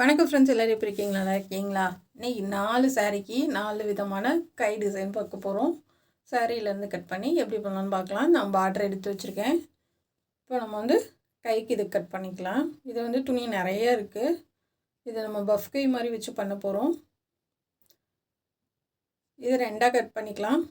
வணக்கம் ஃப்ரெண்ட்ஸ், எல்லோரும் எப்படி இருக்கீங்களா? நல்லா இருக்கீங்களா? இன்றைக்கி 4 சாரீக்கு 4 விதமான கை டிசைன் பார்க்க போகிறோம். சாரீலேருந்து கட் பண்ணி எப்படி பண்ணலான்னு பார்க்கலாம். நான் பார்டர் எடுத்து வச்சுருக்கேன். இப்போ நம்ம கைக்கு இது கட் பண்ணிக்கலாம். இது துணி நிறைய இருக்குது. இதை நம்ம பஃப் கை மாதிரி வச்சு பண்ண போகிறோம். இது 2ஆக கட் பண்ணிக்கலாம்.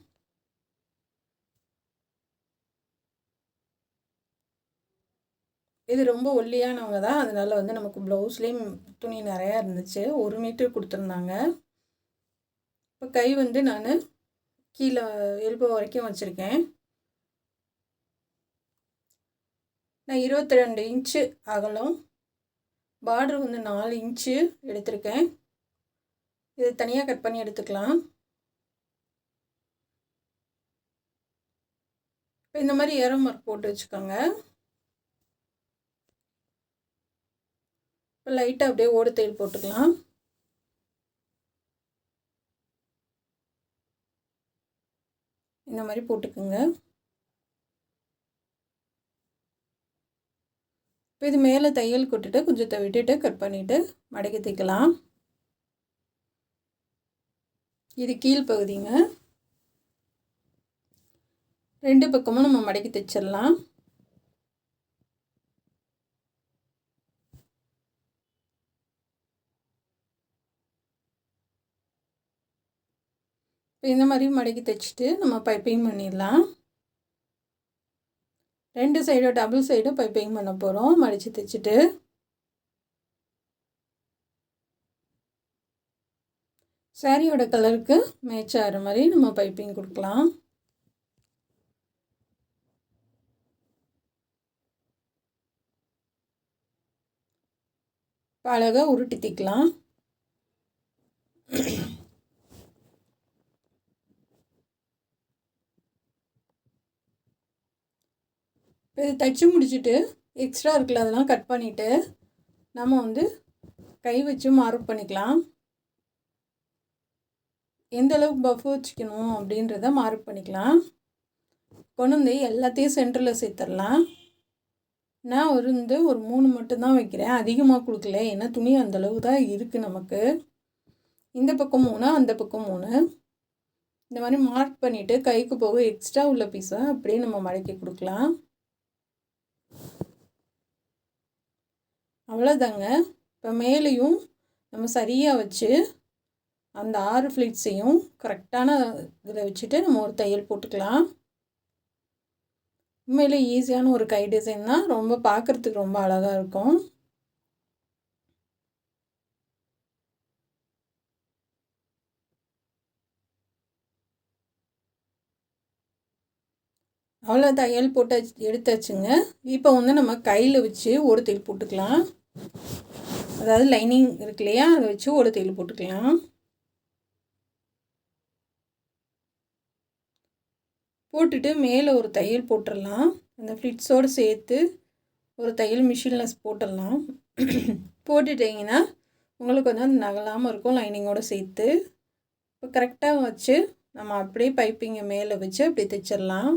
இது ரொம்ப ஒல்லியானவங்க தான், அதனால் நமக்கு ப்ளவுஸ்லேயும் துணி நிறையா இருந்துச்சு. 1 மீட்டர் கொடுத்துருந்தாங்க. இப்போ கை நான் கீழே எல்போ வரைக்கும் வச்சுருக்கேன். நான் 22 இன்ச்சு அகலம், பார்டர் 4 இன்ச்சு எடுத்திருக்கேன். இது தனியாக கட் பண்ணி எடுத்துக்கலாம். இப்போ இந்த மாதிரி ஏரோ மார்க் போட்டு வச்சுக்கோங்க. இப்போ லைட்டாக அப்படியே ஓடு தையல் போட்டுக்கலாம். இந்த மாதிரி போட்டுக்குங்க. இப்போ இது மேலே தையல் கொட்டுட்டு கொஞ்சத்தை விட்டுட்டு கட் பண்ணிவிட்டு மடக்கி தைக்கலாம். இது கீழ் பகுதிங்க. 2 பக்கமும் நம்ம மடக்கி தைச்சிடலாம். இப்போ இந்த மாதிரி மடக்கி தைச்சிட்டு நம்ம பைப்பிங் பண்ணிடலாம். 2 சைடும் டபுள் சைடும் பைப்பிங் பண்ண போகிறோம். மடித்து தைச்சிட்டு சாரியோட கலருக்கு மேட்ச் ஆகிற மாதிரி நம்ம பைப்பிங் கொடுக்கலாம். இப்போ அழகாக உருட்டி தைக்கலாம். இப்போ இது தைச்சி முடிச்சுட்டு எக்ஸ்ட்ரா இருக்குல்ல அதெல்லாம் கட் பண்ணிவிட்டு நம்ம கை வச்சு மார்க் பண்ணிக்கலாம். எந்த அளவுக்கு பஃப் வச்சுக்கணும் அப்படின்றத மார்க் பண்ணிக்கலாம். கொண்டு எல்லாத்தையும் சென்டரில் சேர்த்துடலாம். நான் ஒரு 3 மட்டும்தான் வைக்கிறேன், அதிகமாக கொடுக்கல. ஏன்னா துணி அந்தளவு தான் இருக்குது நமக்கு. இந்த பக்கம் 3, அந்த பக்கம் 3. இந்த மாதிரி மார்க் பண்ணிவிட்டு கைக்கு போக எக்ஸ்ட்ரா உள்ள பீஸை அப்படியே நம்ம மடக்கி கொடுக்கலாம். அவ்வளோதாங்க. இப்போ மேலேயும் நம்ம சரியாக வச்சு அந்த 6 ஃப்ளிட்ஸையும் கரெக்டான இதில் வச்சுட்டு நம்ம ஒரு தையல் போட்டுக்கலாம். உண்மையிலே ஈஸியான ஒரு கை டிசைன் தான். ரொம்ப பார்க்குறதுக்கு ரொம்ப அழகாக இருக்கும். அவ்வளோ தையல் போட்டு எடுத்தாச்சுங்க. இப்போ நம்ம கையில் வச்சு ஒரு தையல் போட்டுக்கலாம். அதாவது லைனிங் இருக்கு இல்லையா, அதை வச்சு ஒரு தையல் போட்டுக்கலாம். போட்டுட்டு மேலே ஒரு தையல் போட்டுடலாம். அந்த ஃப்ளிட்ஸோடு சேர்த்து ஒரு தையல் மிஷினில் போட்டுடலாம். போட்டுட்டிங்கன்னா உங்களுக்கு அந்த நகலாமல் இருக்கும் லைனிங்கோடு சேர்த்து. இப்போ கரெக்டாக வச்சு நம்ம அப்படியே பைப்பிங்கை மேலே வச்சு அப்படி தைச்சிடலாம்.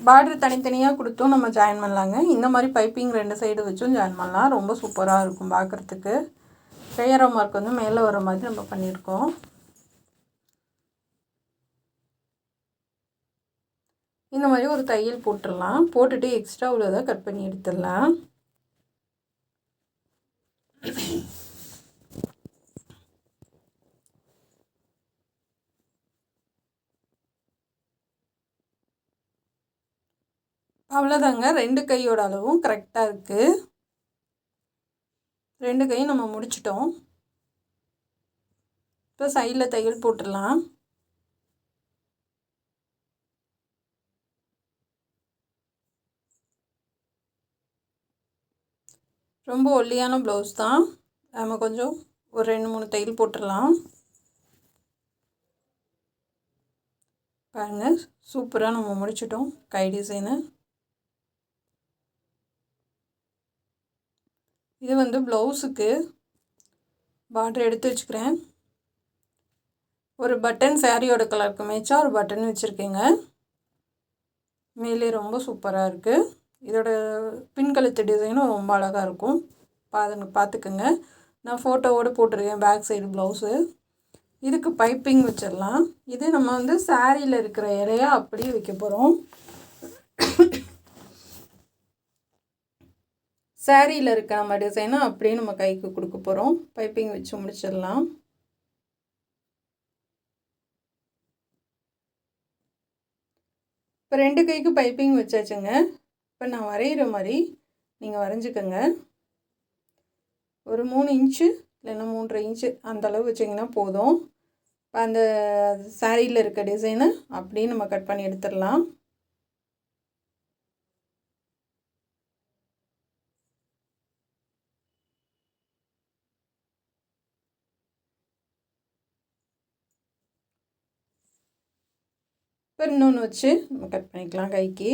பார்டர் தனித்தனியாக கொடுத்தும் நம்ம ஜாயின் பண்ணலாங்க. இந்த மாதிரி பைப்பிங் 2 சைடு வச்சும் ஜாயின் பண்ணலாம். ரொம்ப சூப்பராக இருக்கும் பார்க்குறதுக்கு. ஏரோ மார்க் மேலே வர மாதிரி நம்ம பண்ணியிருக்கோம். இந்த மாதிரி ஒரு தையல் போட்டுடலாம். போட்டுட்டு எக்ஸ்ட்ரா உள்ளதை கட் பண்ணி எடுத்துடலாம். அவ்வளோதாங்க. 2 கையோட அளவும் கரெக்டாக இருக்குது. 2 கையும் நம்ம முடிச்சிட்டோம். இப்போ சைடில் தையல் போட்டுடலாம். ரொம்ப ஒல்லியான ப்ளவுஸ் தான். நம்ம கொஞ்சம் ஒரு 2-3 தையல் போட்டுடலாம். பாருங்கள், சூப்பராக நம்ம முடிச்சிட்டோம் கை டிசைனு. இது ப்ளவுஸுக்கு பார்டர் எடுத்து வச்சுக்கிறேன். ஒரு பட்டன் சாரியோட கலருக்கு மேட்சாக ஒரு பட்டன் வச்சுருக்கேங்க. மேலே ரொம்ப சூப்பராக இருக்குது. இதோட பின்கழுத்து டிசைனும் ரொம்ப அழகாக இருக்கும். பார்த்துக்குங்க. நான் ஃபோட்டோவோடு போட்டிருக்கேன் பேக் சைடு ப்ளவுஸு. இதுக்கு பைப்பிங் வச்சிடலாம். இது நம்ம வந்து சாரியில் இருக்கிற இலையா அப்படியே வைக்க போகிறோம். சாரியில் இருக்க நம்ம டிசைனை அப்படியே நம்ம கைக்கு கொடுக்க போகிறோம். பைப்பிங் வச்சு முடிச்சிடலாம். இப்போ 2 கைக்கு பைப்பிங் வச்சாச்சுங்க. இப்போ நான் வரைகிற மாதிரி நீங்கள் வரைஞ்சிக்கோங்க. ஒரு 3 இன்ச்சு இல்லைன்னா 3.5 இன்ச்சு அந்தளவு வச்சிங்கன்னா போதும். இப்போ அந்த சாரியில் இருக்க டிசைனை அப்படியே நம்ம கட் பண்ணி எடுத்துடலாம். இப்போ இன்னொன்று வச்சு நம்ம கட் பண்ணிக்கலாம் கைக்கு.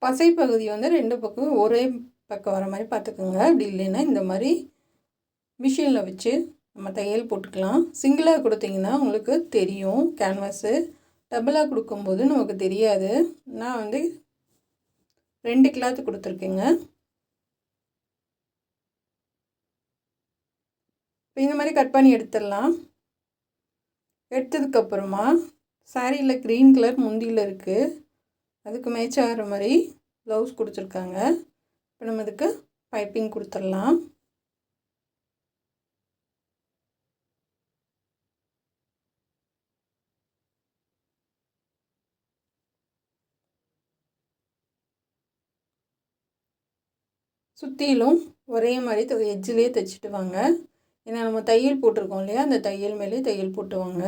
பசை பகுதி வந்து 2 பக்கம் ஒரே பக்கம் வர மாதிரி பார்த்துக்கோங்க. அப்படி இல்லைன்னா இந்த மாதிரி மிஷினில் வச்சு நம்ம தையல் போட்டுக்கலாம். சிங்கிளாக கொடுத்தீங்கன்னா உங்களுக்கு தெரியும் கேன்வாஸு. டபுளாக கொடுக்கும்போது நமக்கு தெரியாது. நான் வந்து 2 கிளாத் கொடுத்துருக்கேங்க. இப்போ இந்த மாதிரி கட் பண்ணி எடுத்துடலாம். எடுத்ததுக்கப்புறமா சாரியில் க்ரீன் கலர் முந்தியில் இருக்குது. அதுக்கு மேட்ச் ஆகிற மாதிரி ப்ளவுஸ் கொடுத்துருக்காங்க. இப்போ நம்ம இதுக்கு பைப்பிங் கொடுத்துடலாம். சுற்றிலும் ஒரே மாதிரி எட்ஜிலே தைச்சிட்டு வாங்க. ஏன்னா நம்ம தையல் போட்டிருக்கோம் இல்லையா, அந்த தையல் மேலே தையல் போட்டு வாங்க.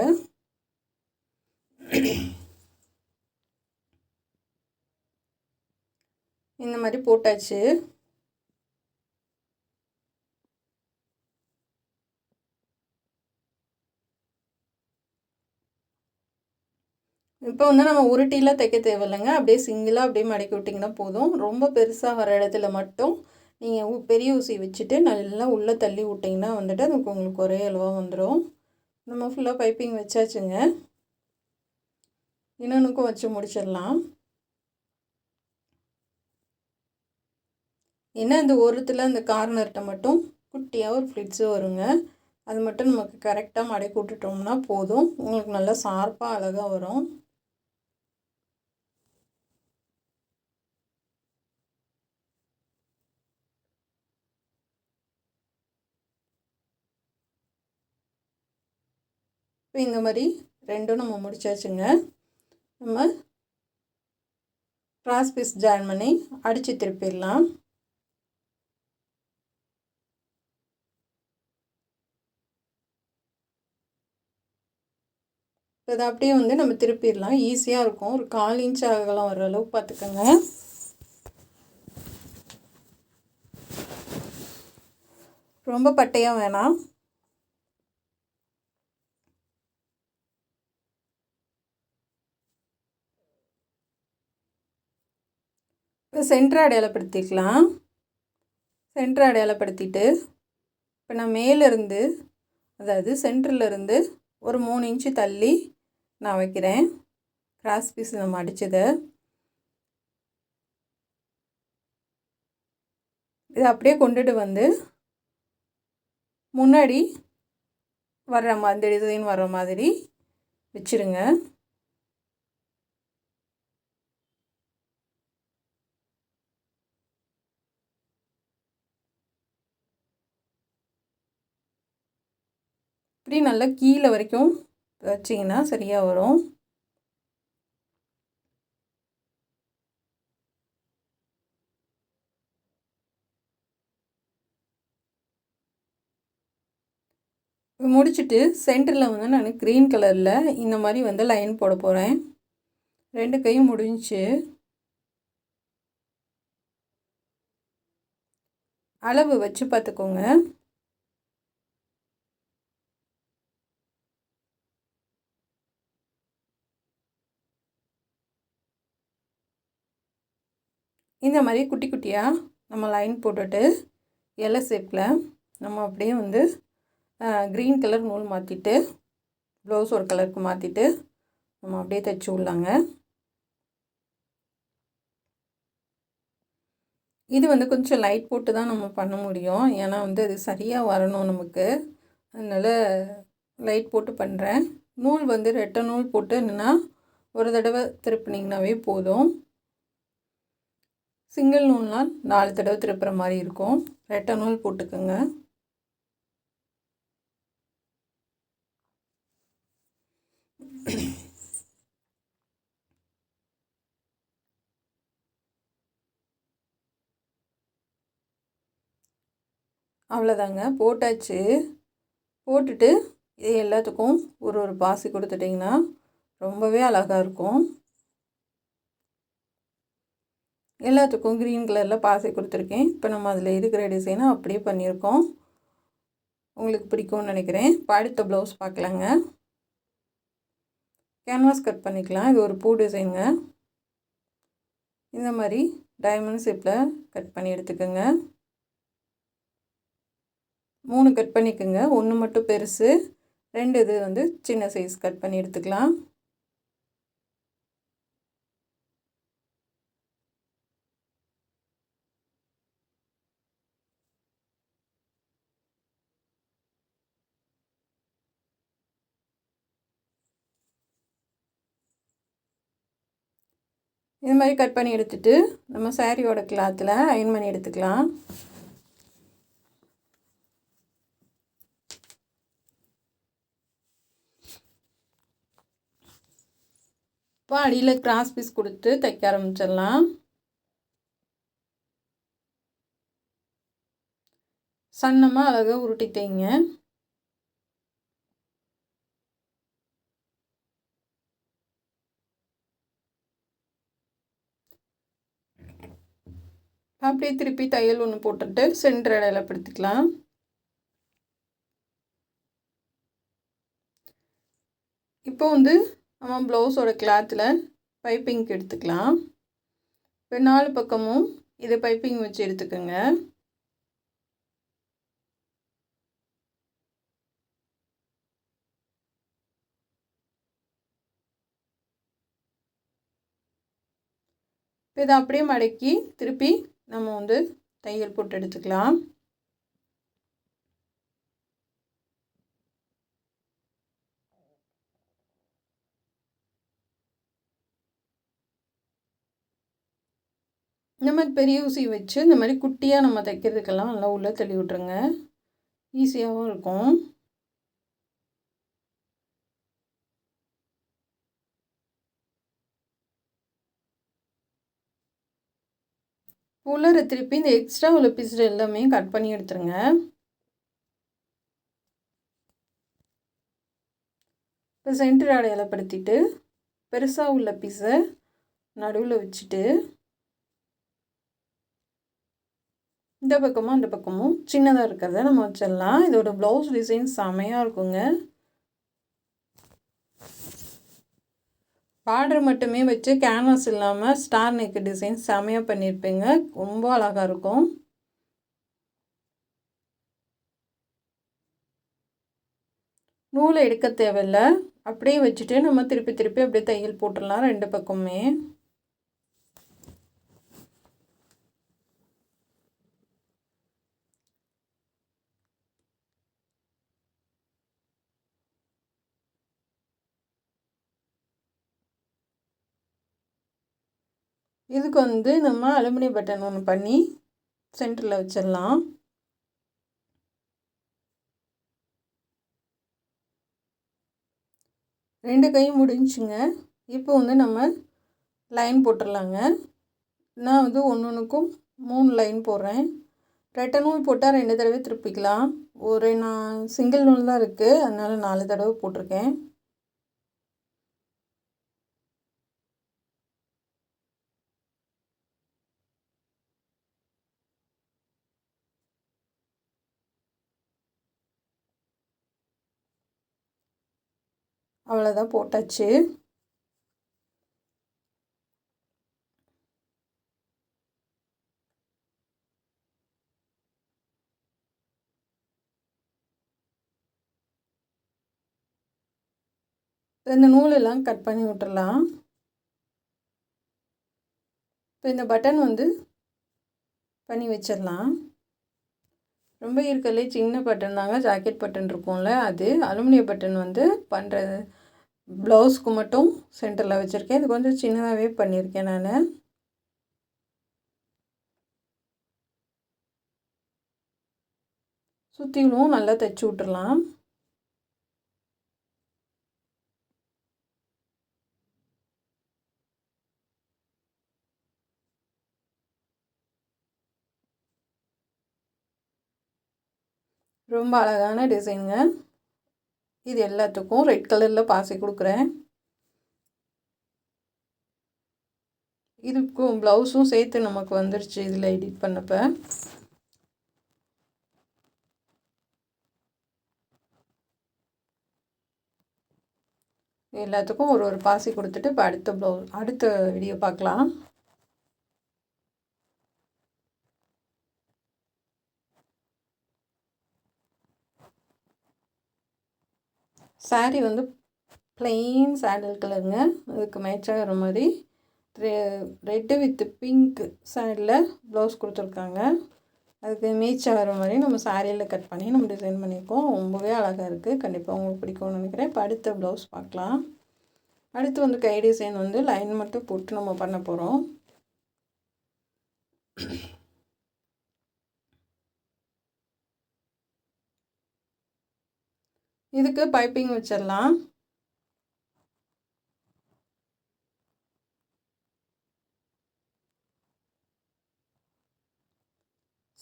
இந்த மாதிரி போட்டாச்சு. இப்போ வந்து நம்ம உருட்டிலாம் தைக்க தேவையில்லைங்க. அப்படியே சிங்கிளாக அப்படியே மடக்கி விட்டிங்கன்னா போதும். ரொம்ப பெருசாக வர இடத்துல மட்டும் நீங்கள் பெரிய ஊசி வச்சுட்டு நல்லா உள்ளே தள்ளி விட்டிங்கன்னா வந்துட்டு அதுக்கு உங்களுக்கு ஒரே அளவாக வந்துடும். நம்ம ஃபுல்லாக பைப்பிங் வச்சாச்சுங்க. இன்னொன்றுக்கும் வச்சு முடிச்சிடலாம். ஏன்னா இந்த ஓரத்தில் அந்த கார்னர்கிட்ட மட்டும் குட்டியாக ஒரு ஃப்ளிட்ஸு வருங்க. அது மட்டும் நமக்கு கரெக்டாக மடக்கி விட்டுட்டோம்னா போதும். உங்களுக்கு நல்லா ஷார்ப்பாக அழகாக வரும். இப்போ இந்த மாதிரி 2ம் நம்ம முடிச்சாச்சுங்க. நம்ம கிராஸ் பீஸ் ஜாயின் பண்ணி அடித்து திருப்பிடலாம். இதை அப்படியே வந்து நம்ம திருப்பிடலாம். ஈஸியாக இருக்கும். ஒரு 1/4 இன்ச் அகலம் வர அளவுக்கு பார்த்துக்கோங்க. ரொம்ப பட்டையாக வேணாம். இப்போ சென்டர் அடையாளப்படுத்திக்கலாம். சென்டர் அடையாளப்படுத்திட்டு இப்போ நான் மேலேருந்து, அதாவது சென்டர்லேருந்து ஒரு 3 இன்ச்சு தள்ளி நான் வைக்கிறேன். கிராஸ் பீஸ் நம்ம அடித்ததை இதை அப்படியே கொண்டுட்டு வந்து முன்னாடி வர்ற மாதிரி டிசைன் வர்ற மாதிரி வச்சுருங்க. இப்படி நல்லா கீழே வரைக்கும் வச்சிங்கன்னா சரியாக வரும். முடிச்சுட்டு சென்டரில் வந்து நான் க்ரீன் கலரில் இந்த மாதிரி வந்து லைன் போட போகிறேன். 2 கையும் முடிஞ்சு அளவு வச்சு பார்த்துக்கோங்க. இந்த மாதிரி குட்டி குட்டியாக நம்ம லைன் போட்டுட்டு எல்லை ஷேப்பில் நம்ம அப்படியே வந்து க்ரீன் கலர் நூல் மாற்றிட்டு ப்ளவுஸ் ஒரு கலருக்கு மாற்றிட்டு நம்ம அப்படியே தைச்சி விடலாங்க. இது வந்து கொஞ்சம் லைட் போட்டு தான் நம்ம பண்ண முடியும். ஏன்னா வந்து அது சரியாக வரணும் நமக்கு. அதனால் லைட் போட்டு பண்ணுறேன். நூல் வந்து ரெட்டை நூல் போட்டு என்னென்னா ஒரு தடவை திருப்பினீங்கனாவே போதும். சிங்கிள் நூல்னால் 4 தடவை திருப்புற மாதிரி இருக்கும். ரெட்டை நூல் போட்டுக்கோங்க. அவ்வளோதாங்க, போட்டாச்சு. போட்டுட்டு இது எல்லாத்துக்கும் ஒரு ஒரு பாசி கொடுத்துட்டிங்கன்னா ரொம்பவே அழகாக இருக்கும். எல்லாத்துக்கும் க்ரீன் கலரில் பாசி கொடுத்துருக்கேன். இப்போ நம்ம அதில் இருக்கிற டிசைனை அப்படியே பண்ணியிருக்கோம். உங்களுக்கு பிடிக்கும்னு நினைக்கிறேன். இப்போ அடுத்த ப்ளவுஸ் பார்க்கலாங்க. கேன்வாஸ் கட் பண்ணிக்கலாம். இது ஒரு பூ டிசைனுங்க. இந்த மாதிரி டைமண்ட் ஷேப்பில் கட் பண்ணி எடுத்துக்கோங்க. 3 கட் பண்ணிக்கோங்க. 1 மட்டும் பெருசு, 2 இது வந்து சின்ன சைஸ் கட் பண்ணி எடுத்துக்கலாம். இது மாதிரி கட் பண்ணி எடுத்துகிட்டு நம்ம சாரியோட கிளாத்தில் அயன் பண்ணி எடுத்துக்கலாம். இப்போ அடியில் கிராஸ் பீஸ் கொடுத்து தைக்க ஆரம்பிச்சிடலாம். சன்னமாக அழகாக உருட்டி தைங்க. அப்படியே திருப்பி தையல் ஒன்று போட்டுட்டு சென்டர் இடையில படுத்திக்கலாம். இப்போ வந்து நம்ம ப்ளவுஸோட கிளாத்தில் பைப்பிங் எடுத்துக்கலாம். இப்போ 4 பக்கமும் இதை பைப்பிங் வச்சு எடுத்துக்கோங்க. இப்போ இதை அப்படியே மடக்கி திருப்பி நம்ம வந்து தையல் போட்டு எடுத்துக்கலாம். இந்த மாதிரி பெரிய ஊசி வச்சு இந்த மாதிரி குட்டியாக நம்ம தைக்கிறதுக்கெல்லாம் நல்லா உள்ளே தள்ளி விட்ருங்க. ஈஸியாகவும் இருக்கும். உள்ளார திருப்பி இந்த எக்ஸ்ட்ரா உள்ள பீஸ் எல்லாமே கட் பண்ணி எடுத்துருங்க. இப்போ சென்டர் அடையாள படுத்திட்டு பெருசாக உள்ள பீஸை நடுவில் வச்சுட்டு இந்த பக்கமும் அந்த பக்கமும் சின்னதாக இருக்கிறத நம்ம வச்சிடலாம். இதோட ப்ளவுஸ் டிசைன் செமையாக இருக்குங்க. பார்டர் மட்டுமே வச்சு கேன்வாஸ் இல்லாமல் ஸ்டார் நெக் டிசைன் செமையாக பண்ணியிருப்பேங்க. ரொம்ப அழகாக இருக்கும். நூலை எடுக்க தேவையில்லை, அப்படியே வச்சுட்டு நம்ம திருப்பி திருப்பி அப்படியே தையல் போட்டுடலாம் 2 பக்கமுமே. இதுக்கு வந்து நம்ம அலுமினியம் பட்டன் ஒன்று பண்ணி சென்டரில் வச்சிடலாம். ரெண்டு கையும் முடிஞ்சுங்க. இப்போ வந்து நம்ம லைன் போட்டுடலாங்க. நான் வந்து ஒன்றுக்கும் 3 லைன் போடுறேன். ரெட்டை நூல் போட்டால் 2 தடவை திருப்பிக்கலாம். நான் சிங்கிள் நூல் தான் இருக்குது, அதனால் 4 தடவை போட்டிருக்கேன். அவ்வளோதான், போட்டாச்சு. இந்த நூலெல்லாம் கட் பண்ணி விட்டுறலாம். இப்போ இந்த பட்டன் வந்து பண்ணி வச்சிடலாம். ரொம்ப இருக்கிறதுலே சின்ன பட்டன் தாங்க, ஜாக்கெட் பட்டன் இருக்கும்ல அது. அலுமினிய பட்டன் வந்து பண்ணுறது ப்ளவுஸ்க்கு மட்டும் சென்டரில் வச்சுருக்கேன். இது கொஞ்சம் சின்னதாகவே பண்ணியிருக்கேன் நான். சுற்றிலும் நல்லா தைச்சி விட்டுறலாம். ரொம்ப அழகான டிசைனுங்க. இது எல்லாத்துக்கும் ரெட் கலரில் பாசி கொடுக்குறேன். இதுக்கும் ப்ளவுஸும் சேர்த்து நமக்கு வந்துருச்சு இதில் எடிட் பண்ணப்போ. எல்லாத்துக்கும் ஒரு ஒரு பாசி கொடுத்துட்டு இப்போ அடுத்த வீடியோ பார்க்கலாம். சாரீ வந்து ப்ளெயின் சாண்டல் கலருங்க. அதுக்கு மேட்சாகிற மாதிரி ரெட்டு வித் பிங்க் சைடில் ப்ளவுஸ் கொடுத்துருக்காங்க. அதுக்கு மேட்ச் ஆகிற மாதிரி நம்ம சாரியில் கட் பண்ணி நம்ம டிசைன் பண்ணியிருக்கோம். ரொம்பவே அழகாக இருக்குது. கண்டிப்பாக உங்களுக்கு பிடிக்கும்னு நினைக்கிறேன். இப்போ அடுத்த ப்ளவுஸ் பார்க்கலாம். அடுத்து வந்து கை டிசைன் வந்து லைன் மட்டும் போட்டு நம்ம பண்ண போகிறோம். இதுக்கு பைப்பிங் வச்சிடலாம்.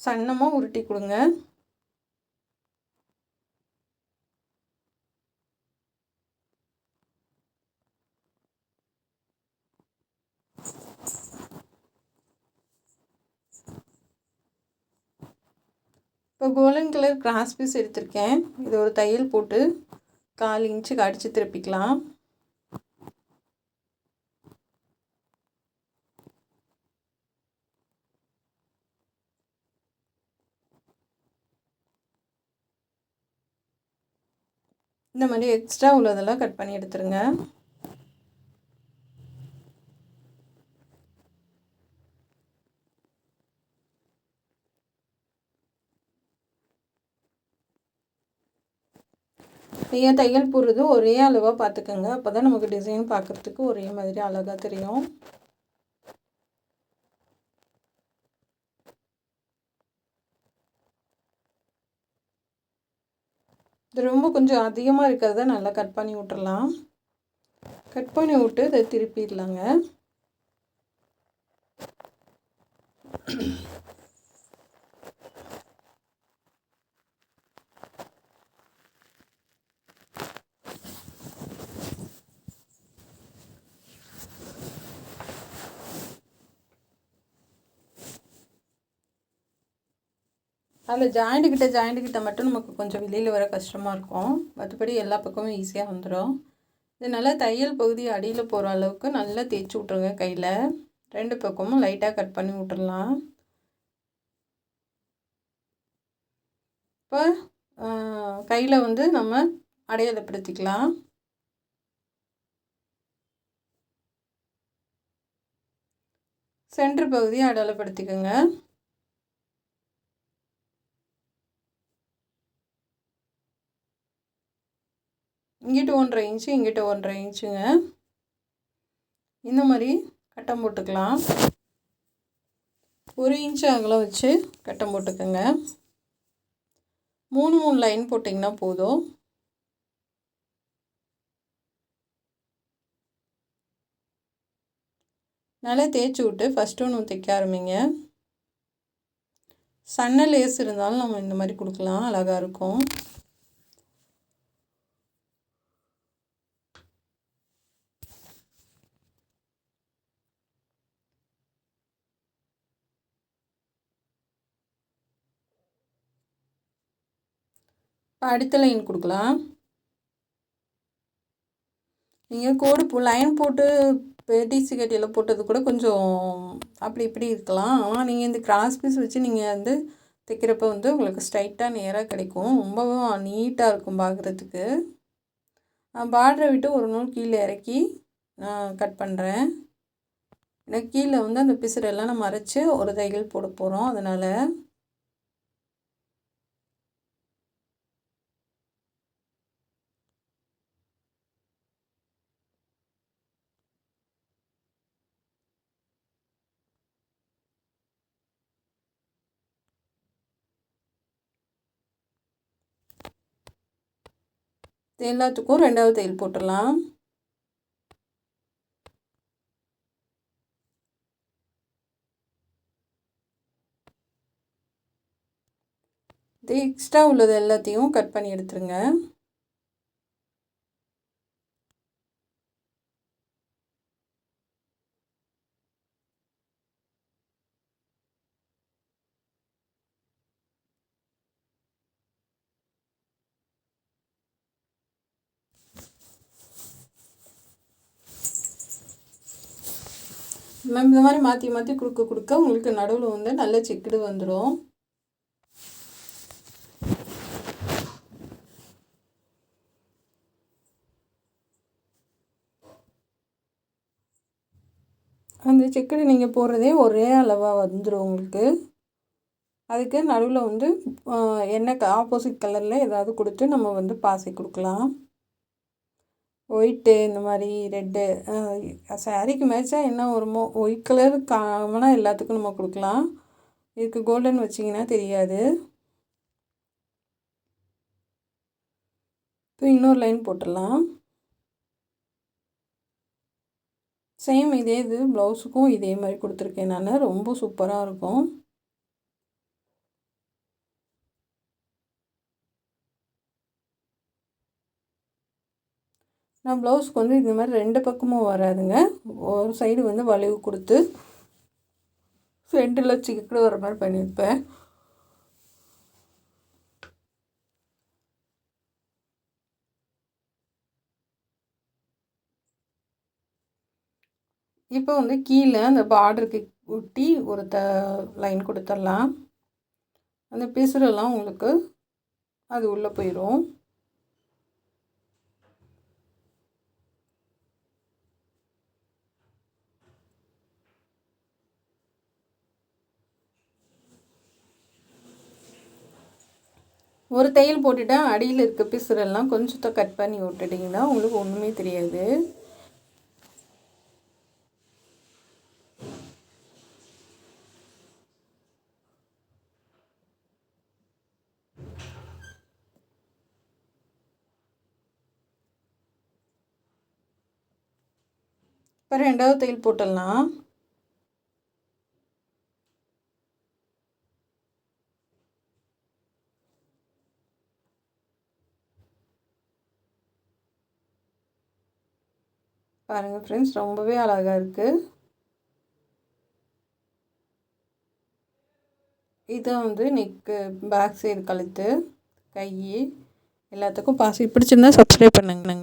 சன்னமாக உருட்டி கொடுங்க. இப்போ கோல்டன் கலர் கிராஸ் பீஸ் எடுத்திருக்கேன். இது ஒரு தையல் போட்டு 1/4 இன்ச்சுக்கு அடித்து திருப்பிக்கலாம். இந்த மாதிரி எக்ஸ்ட்ரா உள்ளதெல்லாம் கட் பண்ணி எடுத்துருங்க. நீங்கள் தையல் போடுறது ஒரே அளவாக பார்த்துக்கோங்க. அப்போ தான் நமக்கு டிசைன் பார்க்குறதுக்கு ஒரே மாதிரி அழகாக தெரியும். இது ரொம்ப கொஞ்சம் அதிகமாக இருக்கிறத நல்லா கட் பண்ணி விட்டுறலாம். கட் பண்ணி விட்டு இதை திருப்பிடலாங்க. அதில் ஜாயிண்ட்டு கிட்ட மட்டும் நமக்கு கொஞ்சம் வெளியில் வர கஷ்டமாக இருக்கும். மற்றபடி எல்லா பக்கமும் ஈஸியாக வந்துடும். இது நல்லா தையல் பகுதி அடியில் போகிற அளவுக்கு நல்லா தேய்ச்சி விட்ருங்க. கையில் 2 பக்கமும் லைட்டாக கட் பண்ணி விட்டுடலாம். இப்போ கையில் வந்து நம்ம அடையாளப்படுத்திக்கலாம். சென்டர் பகுதியை அடையாளப்படுத்திக்கோங்க. இங்கிட்ட 1.5 இன்ச்சு, இங்கிட்ட 1.5 இன்ச்சுங்க. இந்த மாதிரி கட்டம் போட்டுக்கலாம். 1 இன்ச்சு அகலம் வச்சு கட்டம் போட்டுக்கோங்க. 3 லைன் போட்டிங்கன்னா போதும். நல்லா தேய்ச்சி விட்டு ஃபஸ்ட்டு ஒன்று தைக்க ஆரம்பிங்க. சன்ன லேஸ் இருந்தாலும் நம்ம இந்த மாதிரி கொடுக்கலாம், அழகாக இருக்கும். அடுத்த லைன் கொடுக்கலாம். நீங்கள் கோடு லைன் போட்டு டிசி கட்டியில் போட்டது கூட கொஞ்சம் அப்படி இப்படி இருக்கலாம். ஆனால் நீங்கள் இந்த கிராஸ் பீஸ் வச்சு நீங்கள் வந்து தைக்கிறப்ப வந்து உங்களுக்கு ஸ்ட்ரைட்டாக நேராக கிடைக்கும். ரொம்பவும் நீட்டாக இருக்கும் பார்க்குறதுக்கு. நான் பார்டரை விட்டு ஒரு நூல் கீழே இறக்கி நான் கட் பண்ணுறேன். எனக்கு கீழே வந்து அந்த பிசுறெல்லாம் நம்ம அரைச்சி ஒரு தையல் போட போகிறோம். அதனால் எல்லாத்துக்கும் 2வது தையல் போட்டுடலாம். இது எக்ஸ்ட்ரா உள்ளது எல்லாத்தையும் கட் பண்ணி எடுத்துருங்க. இந்த மாதிரி மாற்றி மாற்றி கொடுக்க உங்களுக்கு நடுவில் வந்து நல்ல செக்குடு வந்துடும். அந்த செக்குடு நீங்கள் போடுறதே ஒரே அளவாக வந்துடும் உங்களுக்கு. அதுக்கு நடுவில் வந்து எண்ணெய் ஆப்போசிட் கலரில் ஏதாவது கொடுத்து நம்ம வந்து பாசி கொடுக்கலாம். ஒயிட்டு இந்த மாதிரி ரெட்டு சாரீக்கு மேட்சாக என்ன வருமோ ஒயிட் கலர் காமனாக எல்லாத்துக்கும் நம்ம கொடுக்கலாம். இதுக்கு கோல்டன் வச்சிங்கன்னா தெரியாது. இப்போ இன்னொரு லைன் போட்டுடலாம். சேம் இதே இது ப்ளவுஸுக்கும் இதே மாதிரி கொடுத்துருக்கேன் நான். ரொம்ப சூப்பராக இருக்கும். நான் ப்ளவுஸ்க்கு வந்து இந்த மாதிரி 2 பக்கமும் வராதுங்க. ஒரு சைடு வந்து வளைவு கொடுத்து சென்டரில் சிக்கடு வர மாதிரி பண்ணியிருப்பேன். இப்போ வந்து கீழே அந்த பார்டருக்கு ஒட்டி ஒரு லைன் கொடுத்துடலாம். அந்த பிசுறெல்லாம் உங்களுக்கு அது உள்ளே போயிடும். ஒரு தையல் போட்டுட்டா அடியில் இருக்க பிசுறெல்லாம் கொஞ்சத்தை கட் பண்ணி விட்டுட்டிங்கன்னா உங்களுக்கு ஒன்றுமே தெரியாது. இப்போ 2வது தையல் போட்டுடலாம். பாருங்கள் ஃப்ரெண்ட்ஸ், ரொம்பவே அழகாக இருக்குது. இதை வந்து நெக்கு, பேக் சைடு, கழுத்து, கை எல்லாத்துக்கும் பாசி பிடிச்சிருந்தா சப்ஸ்கிரைப் பண்ணுங்க.